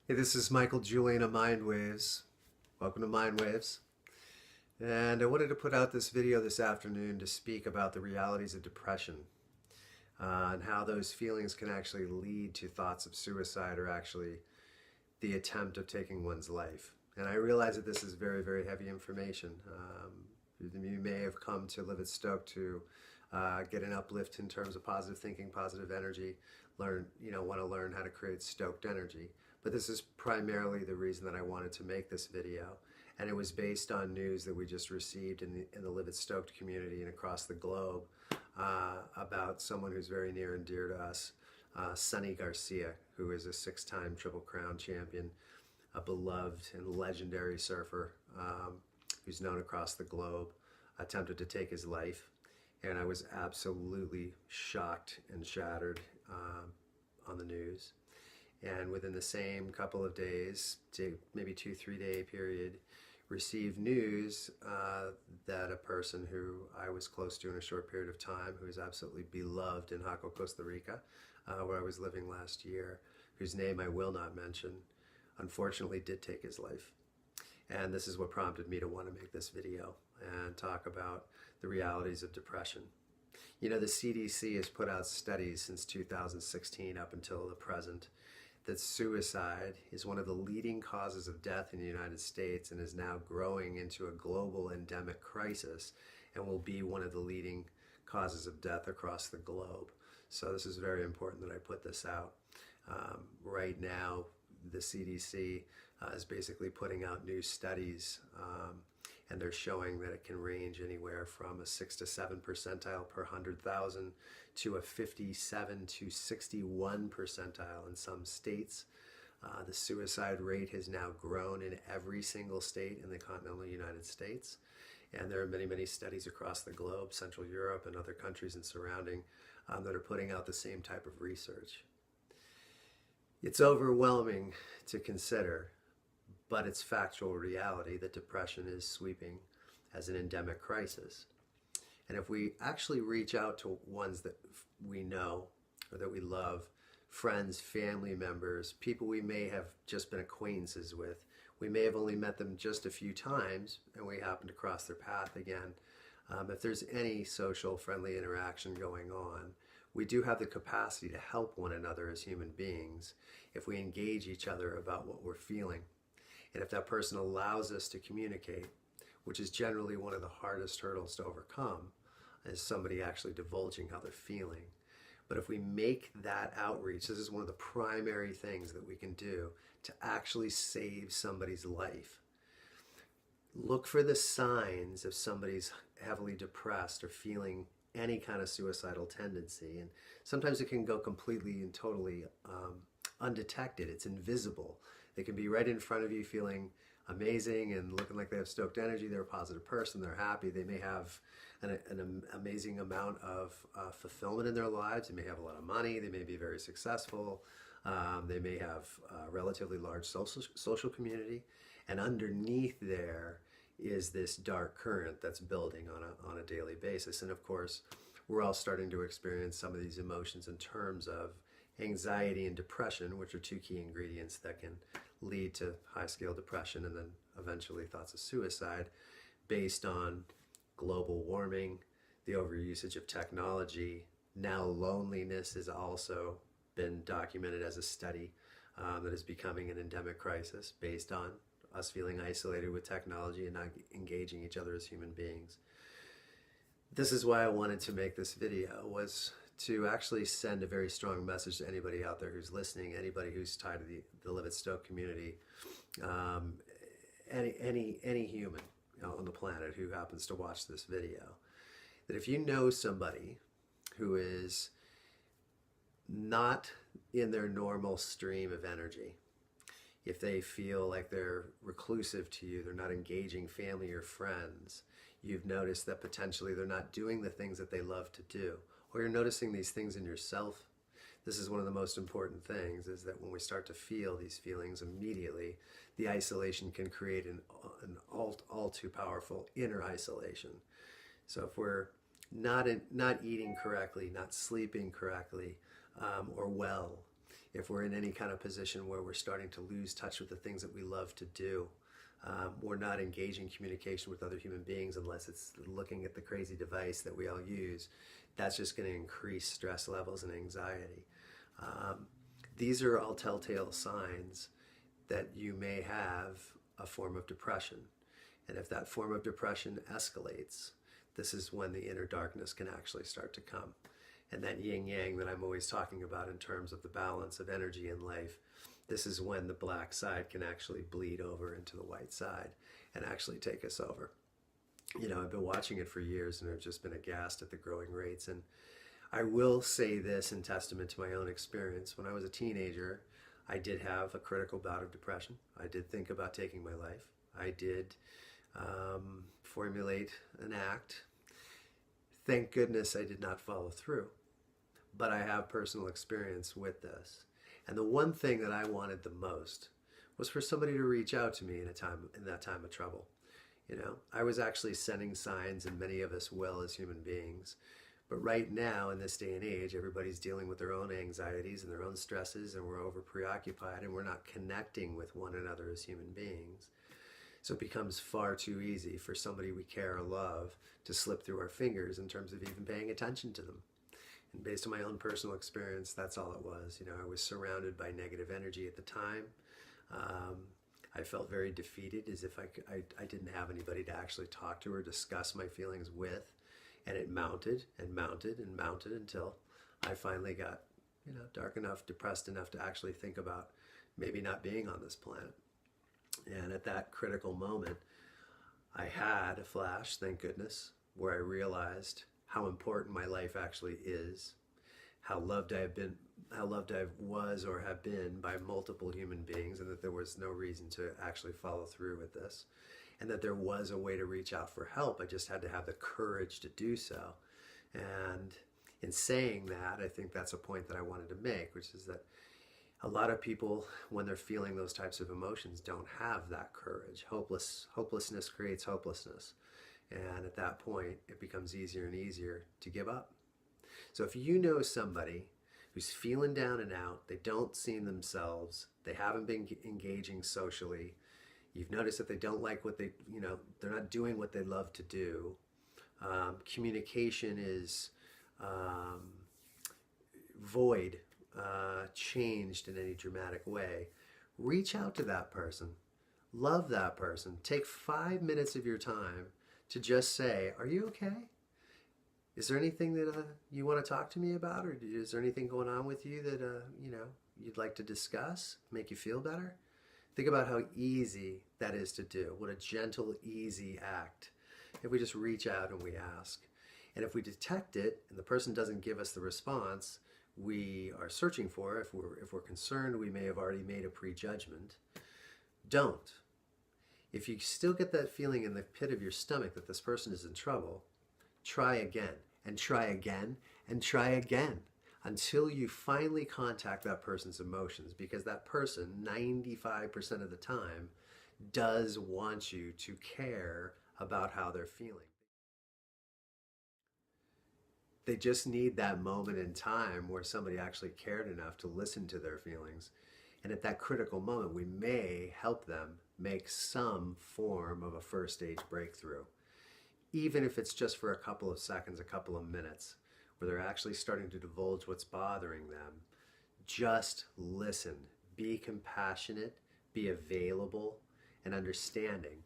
Hey, this is Michael Julian of Mind Waves. Welcome to Mind Waves. And I wanted to put out this video this afternoon to speak about the realities of depression and how those feelings can actually lead to thoughts of suicide or actually the attempt of taking one's life. And I realize that this is very, very heavy information. You may have come to Live It Stoked to get an uplift in terms of positive thinking, positive energy, want to learn how to create stoked energy. But this is primarily the reason that I wanted to make this video. And it was based on news that we just received in the Live It Stoked community and across the globe about someone who's very near and dear to us, Sonny Garcia, who is a 6-time Triple Crown champion, a beloved and legendary surfer who's known across the globe, attempted to take his life. And I was absolutely shocked and shattered on the news. And within the same couple of days, maybe 2-3 day period, received news that a person who I was close to in a short period of time, who is absolutely beloved in Central Costa Rica, where I was living last year, whose name I will not mention, unfortunately did take his life. And this is what prompted me to want to make this video and talk about the realities of depression. You know, the CDC has put out studies since 2016 up until the present that suicide is one of the leading causes of death in the United States and is now growing into a global endemic crisis and will be one of the leading causes of death across the globe. So this is very important that I put this out. Right now, the CDC is basically putting out new studies and they're showing that it can range anywhere from a 6 to 7 percentile per 100,000 to a 57 to 61 percentile in some states. The suicide rate has now grown in every single state in the continental United States. And there are many, many studies across the globe, Central Europe and other countries and surrounding, that are putting out the same type of research. It's overwhelming to consider, but it's factual reality that depression is sweeping as an endemic crisis. And if we actually reach out to ones that we know or that we love, friends, family members, people we may have just been acquaintances with, we may have only met them just a few times and we happen to cross their path again. If there's any social friendly interaction going on, we do have the capacity to help one another as human beings if we engage each other about what we're feeling. And if that person allows us to communicate, which is generally one of the hardest hurdles to overcome, is somebody actually divulging how they're feeling. But if we make that outreach, this is one of the primary things that we can do to actually save somebody's life. Look for the signs if somebody's heavily depressed or feeling any kind of suicidal tendency. And sometimes it can go completely and totally undetected. It's invisible. They can be right in front of you feeling amazing and looking like they have stoked energy. They're a positive person. They're happy. They may have an amazing amount of fulfillment in their lives. They may have a lot of money. They may be very successful. They may have a relatively large social community. And underneath there is this dark current that's building on a daily basis. And of course, we're all starting to experience some of these emotions in terms of anxiety and depression, which are two key ingredients that can lead to high-scale depression and then eventually thoughts of suicide based on global warming, the overusage of technology. Now loneliness has also been documented as a study that is becoming an endemic crisis based on us feeling isolated with technology and not engaging each other as human beings. This is why I wanted to make this video, was to actually send a very strong message to anybody out there who's listening, anybody who's tied to the Live It Stoked community, any human on the planet who happens to watch this video, that if you know somebody who is not in their normal stream of energy, if they feel like they're reclusive to you, they're not engaging family or friends, you've noticed that potentially they're not doing the things that they love to do, or you're noticing these things in yourself. This is one of the most important things, is that when we start to feel these feelings immediately, the isolation can create an all too powerful inner isolation. So if we're not eating correctly, not sleeping correctly or well, if we're in any kind of position where we're starting to lose touch with the things that we love to do, we're not engaging communication with other human beings unless it's looking at the crazy device that we all use. That's just going to increase stress levels and anxiety. These are all telltale signs that you may have a form of depression. And if that form of depression escalates, this is when the inner darkness can actually start to come. And that yin-yang that I'm always talking about in terms of the balance of energy in life, this is when the black side can actually bleed over into the white side and actually take us over. You know, I've been watching it for years and I've just been aghast at the growing rates. And I will say this in testament to my own experience. When I was a teenager, I did have a critical bout of depression. I did think about taking my life. I did formulate an act. Thank goodness I did not follow through. But I have personal experience with this. And the one thing that I wanted the most was for somebody to reach out to me in that time of trouble. You know, I was actually sending signs, and many of us will as human beings. But right now, in this day and age, everybody's dealing with their own anxieties and their own stresses, and we're over preoccupied, and we're not connecting with one another as human beings. So it becomes far too easy for somebody we care or love to slip through our fingers in terms of even paying attention to them. And based on my own personal experience, that's all it was. You know, I was surrounded by negative energy at the time. I felt very defeated, as if I didn't have anybody to actually talk to or discuss my feelings with. And it mounted and mounted and mounted until I finally got, you know, dark enough, depressed enough to actually think about maybe not being on this planet. And at that critical moment, I had a flash, thank goodness, where I realized how important my life actually is, how loved I was or have been by multiple human beings, and that there was no reason to actually follow through with this, and that there was a way to reach out for help. I just had to have the courage to do so. And in saying that, I think that's a point that I wanted to make, which is that a lot of people, when they're feeling those types of emotions, don't have that courage. Hopelessness creates hopelessness. And at that point, it becomes easier and easier to give up. So if you know somebody who's feeling down and out, they don't see themselves, they haven't been engaging socially, you've noticed that they don't like what they, you know, they're not doing what they love to do, communication is void, changed in any dramatic way, reach out to that person, love that person, take 5 minutes of your time to just say, are you okay? Is there anything that you want to talk to me about? Or is there anything going on with you that, you know, you'd like to discuss, make you feel better? Think about how easy that is to do. What a gentle, easy act. If we just reach out and we ask. And if we detect it and the person doesn't give us the response we are searching for, if we're concerned, we may have already made a prejudgment. Don't. If you still get that feeling in the pit of your stomach that this person is in trouble, try again and try again and try again until you finally contact that person's emotions, because that person 95% of the time does want you to care about how they're feeling. They just need that moment in time where somebody actually cared enough to listen to their feelings. And at that critical moment, we may help them make some form of a first stage breakthrough. Even if it's just for a couple of seconds, a couple of minutes, where they're actually starting to divulge what's bothering them. Just listen, be compassionate, be available and understanding,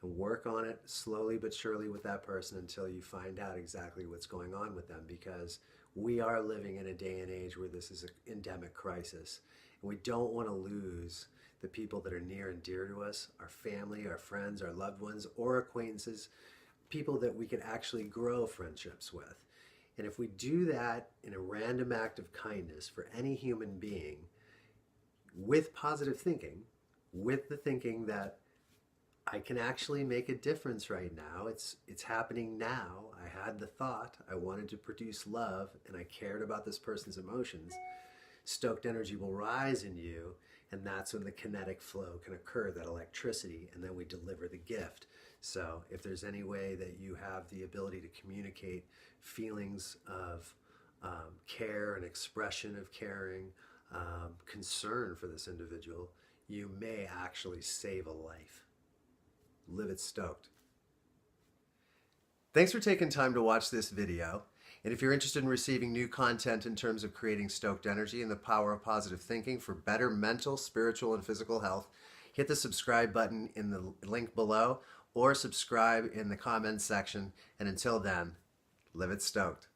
and work on it slowly but surely with that person until you find out exactly what's going on with them, because we are living in a day and age where this is an endemic crisis. And we don't want to lose the people that are near and dear to us, our family, our friends, our loved ones, or acquaintances, people that we can actually grow friendships with. And if we do that in a random act of kindness for any human being, with positive thinking, with the thinking that I can actually make a difference right now, it's happening now, I had the thought, I wanted to produce love, and I cared about this person's emotions, stoked energy will rise in you, and that's when the kinetic flow can occur, that electricity, and then we deliver the gift. So if there's any way that you have the ability to communicate feelings of care and expression of caring, concern for this individual, you may actually save a life. Live it stoked. Thanks for taking time to watch this video. And if you're interested in receiving new content in terms of creating stoked energy and the power of positive thinking for better mental, spiritual, and physical health, hit the subscribe button in the link below or subscribe in the comments section. And until then, live it stoked.